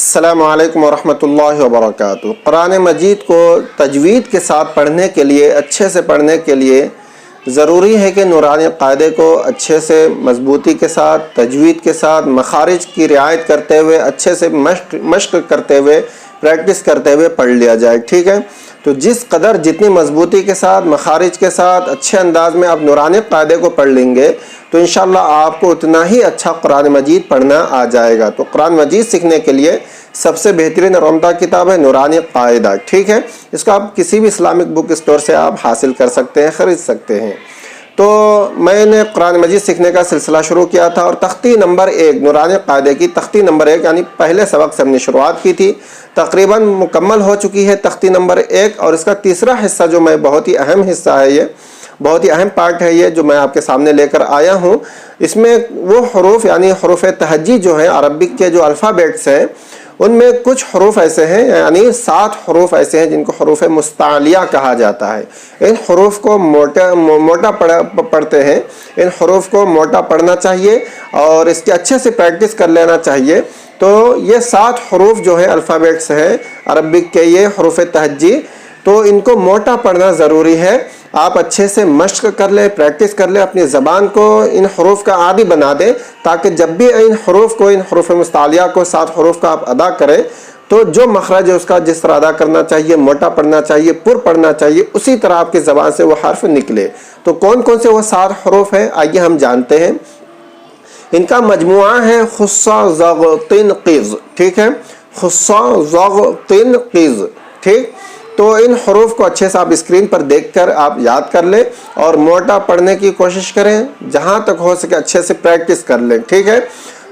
السلام علیکم ورحمۃ اللہ وبرکاتہ۔ قرآن مجید کو تجوید کے ساتھ پڑھنے کے لیے، اچھے سے پڑھنے کے لیے ضروری ہے کہ نورانی قاعدے کو اچھے سے مضبوطی کے ساتھ، تجوید کے ساتھ، مخارج کی رعایت کرتے ہوئے، اچھے سے مشق کرتے ہوئے، پریکٹس کرتے ہوئے پڑھ لیا جائے، ٹھیک ہے۔ تو جس قدر جتنی مضبوطی کے ساتھ، مخارج کے ساتھ، اچھے انداز میں آپ نورانی قاعدے کو پڑھ لیں گے تو انشاءاللہ آپ کو اتنا ہی اچھا قرآن مجید پڑھنا آ جائے گا۔ تو قرآن مجید سیکھنے کے لیے سب سے بہترین اور عمدہ کتاب ہے نورانی قاعدہ، ٹھیک ہے۔ اس کو آپ کسی بھی اسلامک بک اسٹور سے آپ حاصل کر سکتے ہیں، خرید سکتے ہیں۔ تو میں نے قرآن مجید سیکھنے کا سلسلہ شروع کیا تھا اور تختی نمبر 1 نورانی قاعدے کی تختی نمبر 1 یعنی پہلے سبق سے ہم نے شروعات کی تھی، تقریباً مکمل ہو چکی ہے تختی نمبر 1، اور اس کا تیسرا حصہ جو میں بہت ہی اہم حصہ ہے، یہ بہت ہی اہم پارٹ ہے یہ جو میں آپ کے سامنے لے کر آیا ہوں۔ اس میں وہ حروف یعنی حروف تہجی جو ہیں، عربک کے جو الفابیٹس ہیں، ان میں کچھ حروف ایسے ہیں، یعنی 7 حروف ایسے ہیں جن کو حروف مستعلیہ کہا جاتا ہے۔ ان حروف کو موٹا پڑھتے ہیں، ان حروف کو موٹا پڑھنا چاہیے اور اس کے اچھے سے پریکٹس کر لینا چاہیے۔ تو یہ 7 حروف جو ہیں الفابیٹس ہیں عربک کے، یہ حروف تہجی، تو ان کو موٹا پڑھنا ضروری ہے۔ آپ اچھے سے مشق کر لیں، پریکٹس کر لیں، اپنی زبان کو ان حروف کا عادی بنا دیں، تاکہ جب بھی ان حروف مستعلیہ کو 7 حروف کا آپ ادا کریں تو جو مخرج ہے اس کا جس طرح ادا کرنا چاہیے، موٹا پڑھنا چاہیے، پر پڑھنا چاہیے، اسی طرح آپ کی زبان سے وہ حرف نکلے۔ تو کون کون سے وہ 7 حروف ہیں آئیے ہم جانتے ہیں۔ ان کا مجموعہ ہے خص ضغ طن قز، ٹھیک ہے، خص ضغ طن قز، ٹھیک۔ تو ان حروف کو اچھے سے آپ اسکرین پر دیکھ کر آپ یاد کر لیں اور موٹا پڑھنے کی کوشش کریں، جہاں تک ہو سکے اچھے سے پریکٹس کر لیں، ٹھیک ہے۔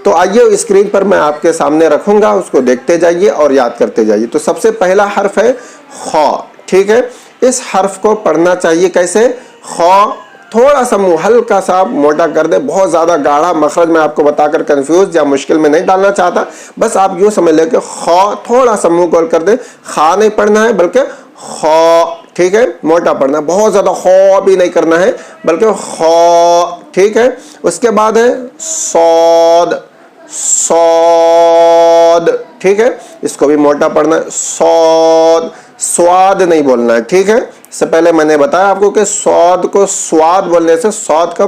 تو آئیے اسکرین پر میں آپ کے سامنے رکھوں گا، اس کو دیکھتے جائیے اور یاد کرتے جائیے۔ تو سب سے پہلا حرف ہے خا، ٹھیک ہے۔ اس حرف کو پڑھنا چاہیے کیسے؟ خا تھوڑا سا منہ ہلکا سا موٹا کر دیں، بہت زیادہ گاڑھا مخرج میں آپ کو بتا کر کنفیوز یا مشکل میں نہیں ڈالنا چاہتا، بس آپ یوں سمجھ لیں کہ خا تھوڑا سا منہ گول کر دیں، خا نہیں پڑھنا ہے بلکہ خا، ٹھیک ہے، موٹا پڑھنا ہے، بہت زیادہ خا بھی نہیں کرنا ہے بلکہ خا، ٹھیک ہے۔ اس کے بعد ہے صاد، صاد، ٹھیک ہے، اس کو بھی موٹا پڑھنا ہے، صاد، سواد نہیں بولنا ہے، ٹھیک ہے۔ اس سے پہلے میں نے بتایا آپ کو کہ صاد کو سواد بولنے سے صاد کا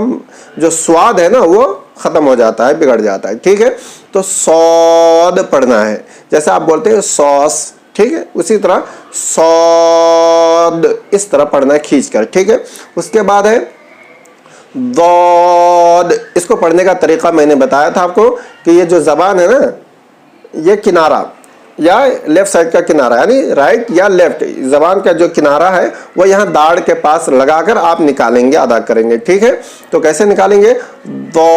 جو سواد ہے نا وہ ختم ہو جاتا ہے، بگڑ جاتا ہے، ٹھیک ہے۔ تو صاد پڑھنا ہے، جیسے آپ بولتے ہیں سوس، ٹھیک ہے، اسی طرح صاد اس طرح پڑھنا ہے کھینچ کر، ٹھیک ہے۔ اس کے بعد ہے ضاد، اس کو پڑھنے کا طریقہ میں نے بتایا تھا آپ کو کہ یہ جو زبان ہے نا، یہ کنارہ یا لیفٹ سائڈ کا کنارہ یعنی رائٹ یا لیفٹ، زبان کا جو کنارہ ہے وہ یہاں داڑھ کے پاس لگا کر آپ نکالیں گے، ادا کریں گے، ٹھیک ہے۔ تو کیسے نکالیں گے؟ ضاد،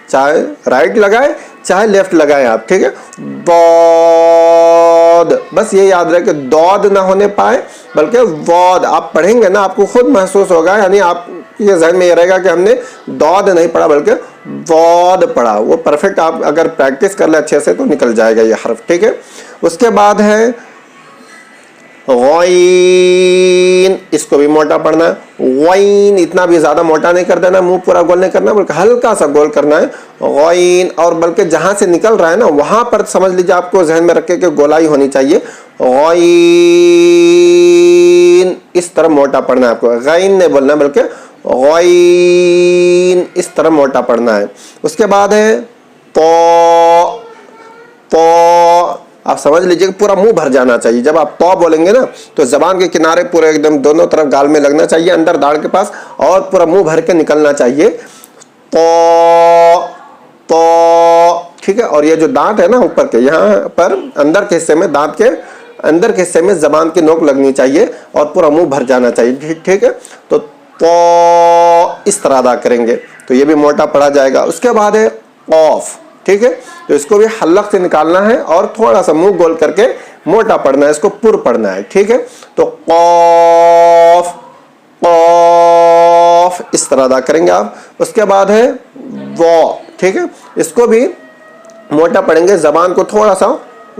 چاہے رائٹ لگائے چاہے لیفٹ لگائیں آپ، ٹھیک ہے۔ ضاد، بس یہ یاد رہے کہ دود نہ ہونے پائے بلکہ ضاد، آپ پڑھیں گے نا آپ کو خود محسوس ہوگا، یعنی آپ یہ ذہن میں یہ رہے گا کہ ہم نے دود نہیں پڑھا بلکہ ضاد پڑھا، وہ پرفیکٹ آپ اگر پریکٹس کر لیں اچھے سے تو نکل جائے گا یہ حرف، ٹھیک ہے۔ اس کے بعد ہے غین، اس کو بھی موٹا پڑھنا ہے، غین، اتنا بھی زیادہ موٹا نہیں کر دینا، منہ پورا گول نہیں کرنا بلکہ ہلکا سا گول کرنا ہے، غین، اور بلکہ جہاں سے نکل رہا ہے نا وہاں پر سمجھ لیجیے آپ کو ذہن میں رکھے کہ گولائی ہونی چاہیے، غین، اس طرح موٹا پڑھنا ہے آپ کو، غین نہیں بولنا بلکہ غین، اس طرح موٹا پڑھنا ہے۔ اس کے بعد ہے تو، تو آپ سمجھ لیجئے کہ پورا منہ بھر جانا چاہیے، جب آپ تو بولیں گے نا تو زبان کے کنارے پورے ایک دم دونوں طرف گال میں لگنا چاہیے، اندر داڑھ کے پاس، اور پورا منہ بھر کے نکلنا چاہیے، تو، تو، ٹھیک ہے۔ اور یہ جو دانت ہے نا اوپر کے، یہاں پر اندر کے حصے میں، دانت کے اندر کے حصے میں زبان کی نوک لگنی چاہیے اور پورا منہ بھر جانا چاہیے، ٹھیک ہے۔ تو اس طرح ادا کریں گے تو یہ بھی موٹا پڑھا جائے گا۔ اس کے بعد ہے قاف، ٹھیک ہے، تو اس کو بھی حلق سے نکالنا ہے اور تھوڑا سا منہ گول کر کے موٹا پڑھنا ہے، اس کو پر پڑھنا ہے، ٹھیک ہے۔ تو قاف، قاف، اس طرح ادا کریں گے آپ۔ اس کے بعد ہے وا، ٹھیک ہے، اس کو بھی موٹا پڑھیں گے، زبان کو تھوڑا سا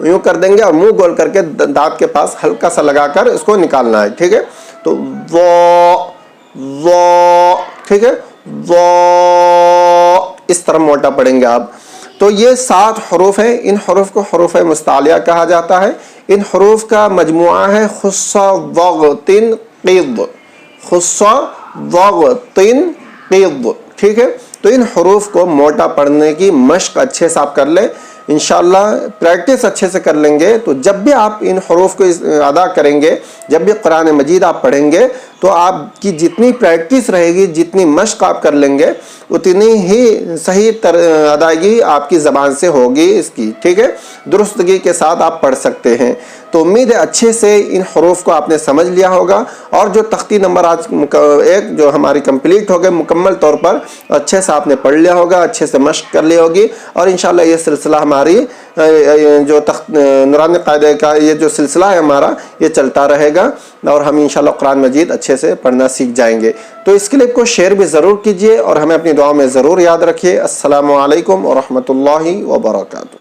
یوں کر دیں گے اور منہ گول کر کے دانت کے پاس ہلکا سا لگا کر اس کو نکالنا ہے، ٹھیک ہے۔ تو وا، وا، ٹھیک ہے، وا، اس طرح موٹا پڑھیں گے آپ۔ تو یہ 7 حروف ہیں، ان حروف کو حروف مستعلیہ کہا جاتا ہے۔ ان حروف کا مجموعہ ہے خص ضغط قض، خص ضغط قض، ٹھیک ہے؟ تو ان حروف کو موٹا پڑھنے کی مشق اچھے سے آپ کر لیں، انشاءاللہ پریکٹس اچھے سے کر لیں گے تو جب بھی آپ ان حروف کو ادا کریں گے، جب بھی قرآن مجید آپ پڑھیں گے تو آپ کی جتنی پریکٹس رہے گی، جتنی مشق آپ کر لیں گے، اتنی ہی صحیح ادائیگی آپ کی زبان سے ہوگی اس کی، ٹھیک ہے؟ درستگی کے ساتھ آپ پڑھ سکتے ہیں۔ تو امید ہے اچھے سے ان حروف کو آپ نے سمجھ لیا ہوگا، اور جو تختی نمبر آج ایک جو ہماری کمپلیٹ ہو گئے مکمل طور پر، اچھے سے آپ نے پڑھ لیا ہوگا، اچھے سے مشق کر لی ہوگی، اور انشاءاللہ یہ سلسلہ ہماری جو نورانی قاعدہ کا یہ جو سلسلہ ہے ہمارا، یہ چلتا رہے گا، اور ہم انشاءاللہ قرآن مجید اچھے سے پڑھنا سیکھ جائیں گے۔ تو اس کلپ کو شیئر بھی ضرور کیجئے اور ہمیں اپنی دعاؤں میں ضرور یاد رکھیے۔ السلام علیکم ورحمۃ اللہ وبرکاتہ۔